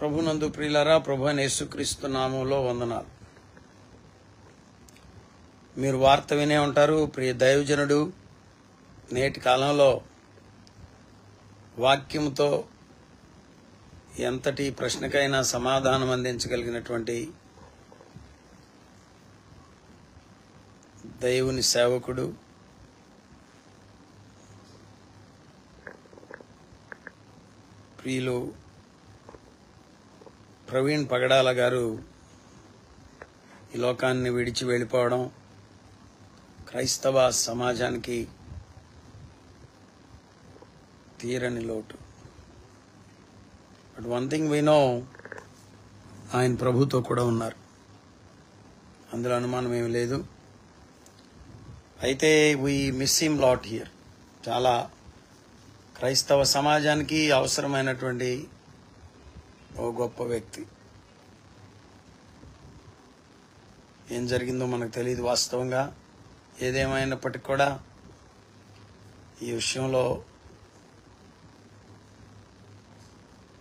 ప్రభునందు ప్రియులారా, ప్రభు అయిన యేసుక్రీస్తు నామములో వందనాలు. మీరు వార్త వినే ఉంటారు. ప్రియ దైవజనుడు నేటి కాలంలో వాక్యంతో ఎంతటి ప్రశ్నకైనా సమాధానం అందించగలిగినటువంటి దేవుని సేవకుడు, ప్రియులు ప్రవీణ్ పగడాల గారు ఈ లోకాన్ని విడిచి వెళ్ళిపోవడం క్రైస్తవ సమాజానికి తీరని లోటు. But one thing we know, ఆయన ప్రభుతో కూడా ఉన్నారు, అందులో అనుమానం ఏమి లేదు. అయితే we miss him lot here. చాలా క్రైస్తవ సమాజానికి అవసరమైనటువంటి ఓ గొప్ప వ్యక్తి. ఏం జరిగిందో మనకు తెలియదు వాస్తవంగా. ఏదేమైనప్పటికీ కూడా ఈ విషయంలో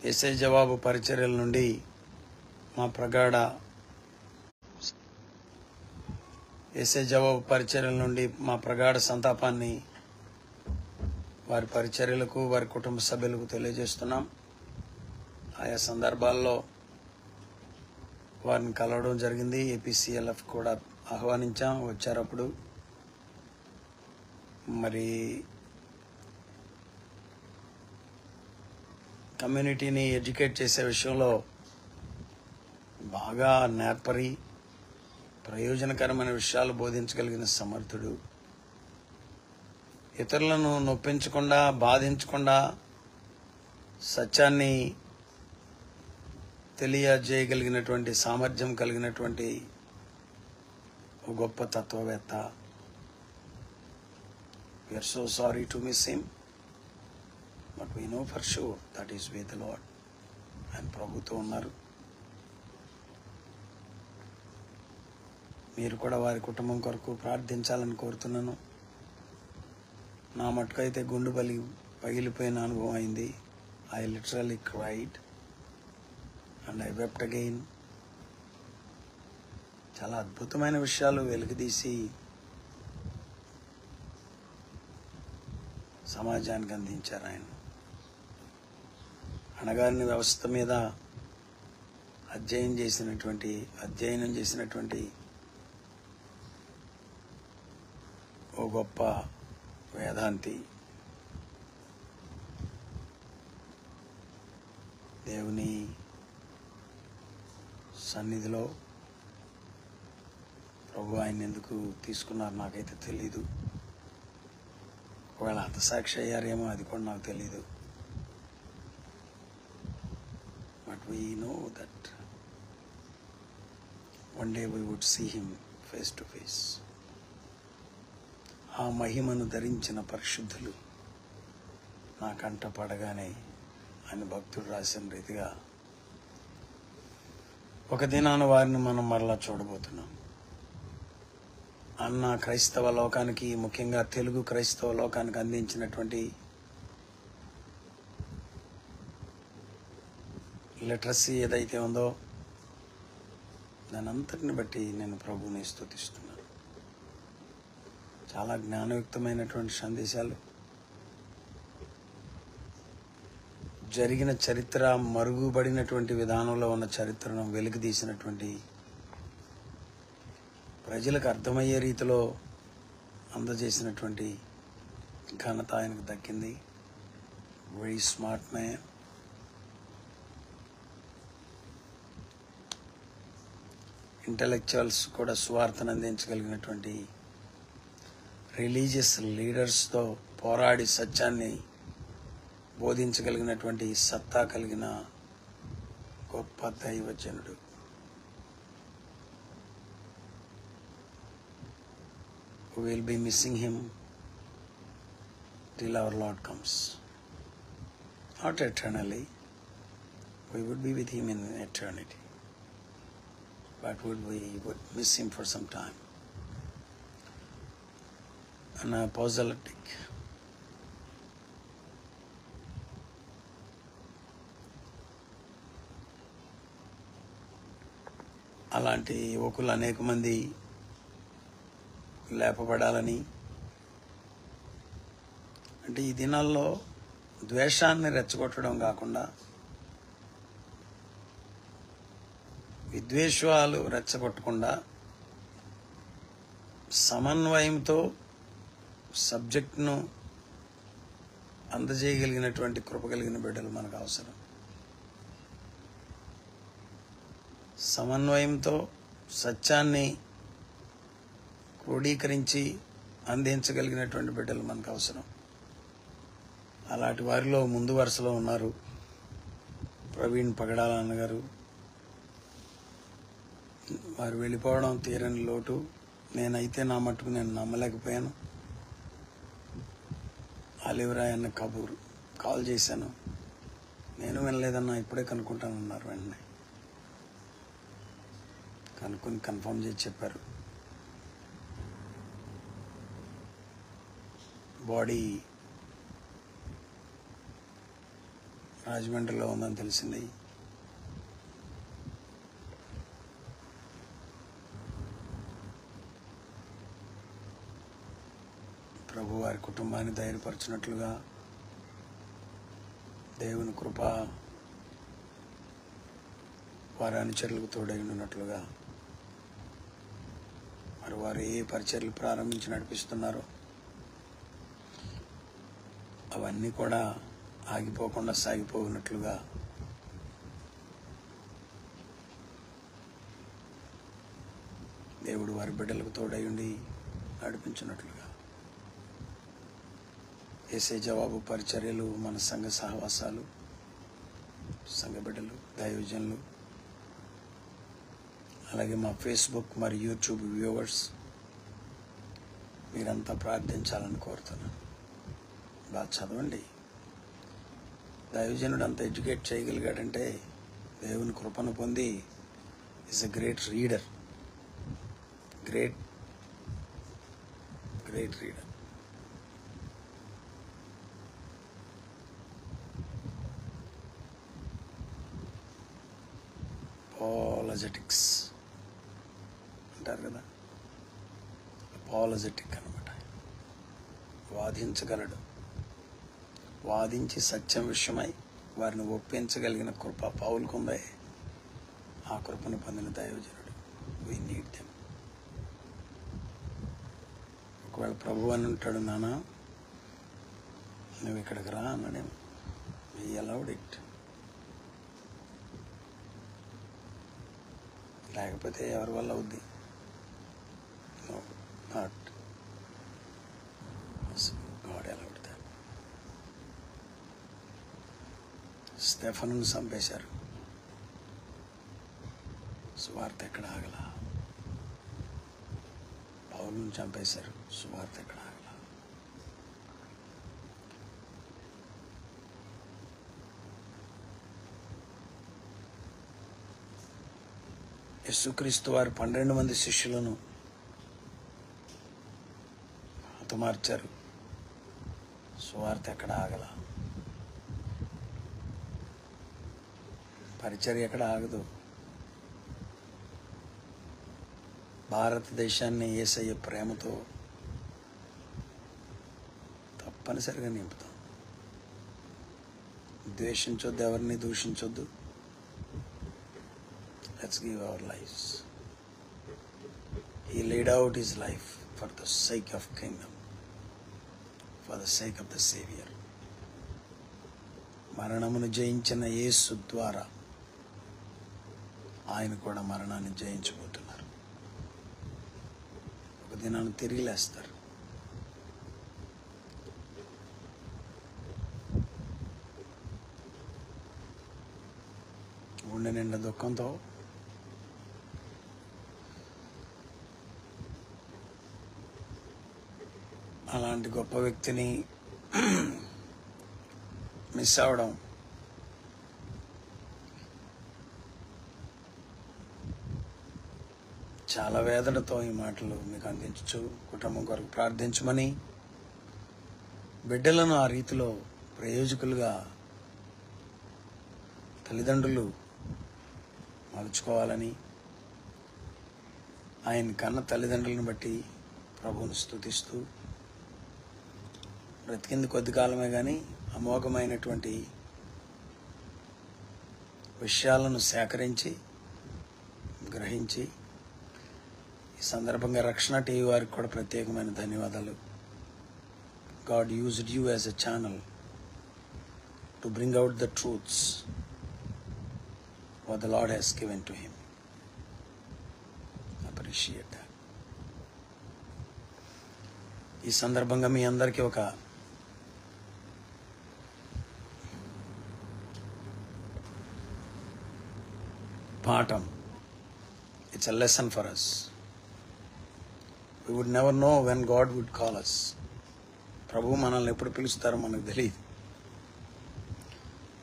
యేసే జవాబు పరిచర్యల నుండి మా ప్రగాఢ సంతాపాన్ని వారి పరిచర్యలకు, వారి కుటుంబ సభ్యులకు తెలియజేస్తున్నాం. ఆయా సందర్భాల్లో వారిని కలవడం జరిగింది. ఏపీసీఎల్ఎఫ్ కూడా ఆహ్వానించాం, వచ్చారు. అప్పుడు మరి కమ్యూనిటీని ఎడ్యుకేట్ చేసే విషయంలో బాగా నేర్పరి, ప్రయోజనకరమైన విషయాలు బోధించగలిగిన సమర్థుడు. ఇతరులను నొప్పించకుండా, బాధించకుండా సత్యాన్ని తెలియజేయగలిగినటువంటి సామర్థ్యం కలిగినటువంటి ఒక గొప్ప తత్వవేత్త. We are so sorry to miss him, but we know for sure that is with the Lord. ఆయన ప్రభుతో ఉన్నారు. మీరు కూడా వారి కుటుంబం కొరకు ప్రార్థించాలని కోరుతున్నాను. నా మటుకైతే గుండు పగిలిపోయిన అనుభవం అయింది. I literally cried and I wept again. చాలా అద్భుతమైన విషయాలు వెలుగుదీసి సమాజానికి అందించారు ఆయన. అణగారిన వ్యవస్థ మీద అధ్యయనం చేసినటువంటి ఓ గొప్ప వేదాంతి. దేవుని సన్నిధిలో ప్రభు ఆయన ఎందుకు తీసుకున్నారు నాకైతే తెలీదు. ఒకవేళ హతసాక్షి అయ్యారేమో, అది కూడా నాకు తెలీదు. But we know that one day we would see him face to face. ఆ మహిమను ధరించిన పరిశుద్ధులు నా కంట పడగానే అని భక్తుడు రాసిన రీతిగా ఒక దినాన వారిని మనం మరలా చూడబోతున్నాం అన్న క్రైస్తవ లోకానికి, ముఖ్యంగా తెలుగు క్రైస్తవ లోకానికి అందించినటువంటి లిటరసీ ఏదైతే ఉందో దాని అంతటిని బట్టి నేను ప్రభువుని స్తుతిస్తున్నాను. చాలా జ్ఞానయుక్తమైనటువంటి సందేశాలు, జరిగిన చరిత్ర, మరుగుబడినటువంటి విధానంలో ఉన్న చరిత్రను వెలుగుదీసినటువంటి, ప్రజలకు అర్థమయ్యే రీతిలో అందజేసినటువంటి ఘనత ఆయనకు దక్కింది. Very smart man. ఇంటలెక్చువల్స్ కూడా సువార్తను అందించగలిగినటువంటి, రిలీజియస్ లీడర్స్తో పోరాడి సత్యాన్ని బోధించగలిగినటువంటి సత్తా కలిగిన గొప్ప దైవజనుడు. We will be missing him till our Lord comes. Not eternally. We would be with him in eternity. But we would miss him for some time. An apologetic అలాంటి యువకులు అనేక మంది లేపబడాలని, అంటే ఈ దినాల్లో ద్వేషాన్ని రెచ్చగొట్టడం కాకుండా విద్వేషాలు రెచ్చగొట్టకుండా సమన్వయంతో సబ్జెక్టును అందజేయగలిగినటువంటి కృప కలిగిన బిడ్డలు మనకు అవసరం. సమన్వయంతో సత్యాన్ని క్రోడీకరించి అందించగలిగినటువంటి బిడ్డలు మనకు అవసరం. అలాంటి వారిలో ముందు వరుసలో ఉన్నారు ప్రవీణ్ పగడాల అన్నగారు. వారు వెళ్ళిపోవడం తీరని లోటు. నేనైతే నా మట్టుకు నేను నమ్మలేకపోయాను. ఆలివరాయ్ అన్న కాల్ చేశాను, నేను వినలేదన్నా, ఇప్పుడే కనుక్కుంటానన్నారు. వెంటనే కనుక్కొని కన్ఫర్మ్ చేసి చెప్పారు, బాడీ రాజమండ్రిలో ఉందని తెలిసింది. ప్రభు వారి కుటుంబాన్ని ధైర్యపరచినట్లుగా, దేవుని కృప వారి అనుచరులకు తోడై ఉన్నట్లుగా, మరి వారు ఏ పరిచర్యలు ప్రారంభించి నడిపిస్తున్నారో అవన్నీ కూడా ఆగిపోకుండా సాగిపోయినట్లుగా దేవుడు వారి బిడ్డలకు తోడై ఉండి నడిపించినట్లుగా, యేసే జవాబు పరిచర్యలు, మన సంఘ సహవాసాలు, సంఘ బిడ్డలు, దైవజనులు, అలాగే మా ఫేస్బుక్ మరియు యూట్యూబ్ వ్యూవర్స్ మీరంతా ప్రార్థించాలని కోరుతున్నాను. బాగా చదవండి. దైవజనుడు అంత ఎడ్యుకేట్ చేయగలిగాడంటే దేవుని కృపను పొంది is a great reader. Great reader. Apologetics అంటారు కదా, అపాలజెటిక్ అనమాట. వాదించగలడు. వాదించి సత్యం విషయమై వారిని ఒప్పించగలిగిన కృప పౌలుకు ఉందే. ఆ కృపను పొందిన దైవజనుడు. We need them. ఒకవేళ ప్రభు అని ఉంటాడు, నాన్న నువ్వు ఇక్కడికి రా అన్నాడేమో. He allowed it. లేకపోతే ఎవరి వల్ల అవుద్ది? No, not. God allowed that. స్టెఫనును చంపేశారు. సువార్త ఎక్కడ ఆగల. పౌలును చంపేశారు. సువార్త ఎక్కడ ఆగల. యేసుక్రీస్తు వారు 12 మంది శిష్యులను హతమార్చారు. సువార్త ఎక్కడ ఆగల. పరిచర్య ఎక్కడ ఆగదు. భారతదేశాన్ని యేసయ్య ప్రేమతో తప్పనిసరిగా నింపుతాం. ద్వేషించొద్దు, ఎవరిని దూషించొద్దు. Let's give our lives. He laid out his life for the sake of kingdom, for the sake of the Savior. మరణమును జయించిన యేసు ద్వారా ఆయన కూడా మరణాన్ని జయించబోతున్నారు. ఒక దినాన్ని తిరిగి లేస్తారు. గుండె నిండా దుఃఖంతో అలాంటి గొప్ప వ్యక్తిని మిస్ అవడం చాలా వేదనతో ఈ మాటలు మీకు అందించు. కుటుంబం కొరకు ప్రార్థించమని, బిడ్డలను ఆ రీతిలో ప్రయోజకులుగా తల్లిదండ్రులు మలుచుకోవాలని, ఆయన కన్న తల్లిదండ్రులను బట్టి ప్రభువును స్తుతిస్తూ, బ్రతికింది కొద్ది కాలమే కానీ అమోఘమైనటువంటి విషయాలను సేకరించి గ్రహించి, ఈ సందర్భంగా రక్షణ టీవీ వారికి కూడా ప్రత్యేకమైన ధన్యవాదాలు. God used you as a channel to bring out the truths what the Lord has given to him. Appreciate that. ఈ సందర్భంగా మీ అందరికీ ఒక పాఠం. It's a lesson for us. We would never know when God would call us. ప్రభు మనల్ని ఎప్పుడు పిలుస్తారో మనకు తెలియదు.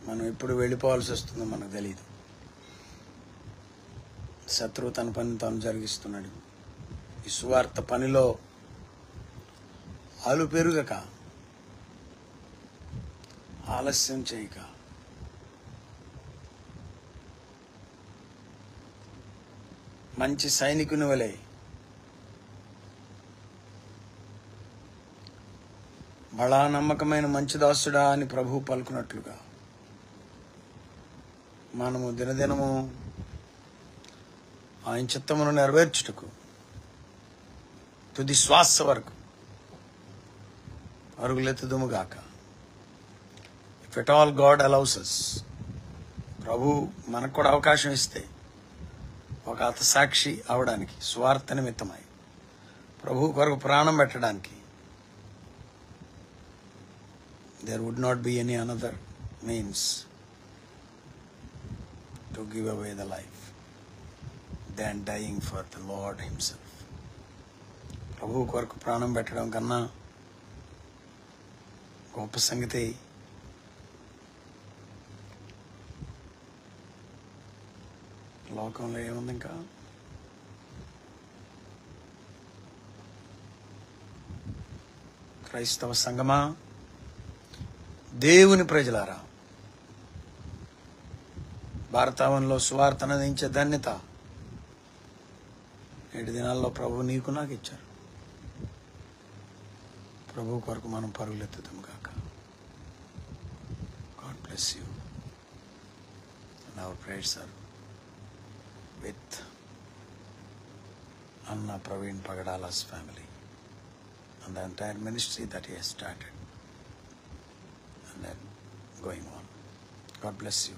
మనం ఎప్పుడు వెళ్ళిపోవాల్సి వస్తుందో మనకు తెలియదు. శత్రువు తన పని తాను జరిగిస్తున్నాడు. ఈ సువార్త పనిలో ఆలు పెరుగక, ఆలస్యం చేయక, మంచి సైనికుని వలె బడా నమ్మకమైన మంచి దాసుడా అని ప్రభువు పలుకున్నట్లుగా మనము దినదినము ఆయన చిత్తమును నెరవేర్చుటకు తుది శ్వాస వరకు పరుగులెత్తుదుముగాక. If at all God allows us, ప్రభు మనకు కూడా అవకాశం ఇస్తే ఒక హతసాక్షి అవడానికి, స్వార్థ నిమిత్తమై ప్రభు కొరకు ప్రాణం పెట్టడానికి, there would not be any another means to give away the life than dying for the Lord himself. ప్రభు కొరకు ప్రాణం పెట్టడం కన్నా గొప్ప సంగతి లోకంలో ఏముంది? ఇంకా క్రైస్తవ సంగమా, దేవుని ప్రజలారా, భారతావనంలో సువార్తను అందించే ధన్యత నేటి దినాల్లో ప్రభు నీకు నాకు ఇచ్చారు. ప్రభు కొరకు మనం పరుగులెత్తుదాం కాక. God bless you. And our prayers are with Anna Praveen Pagadala's family and the entire ministry that he has started and then going on. God bless you.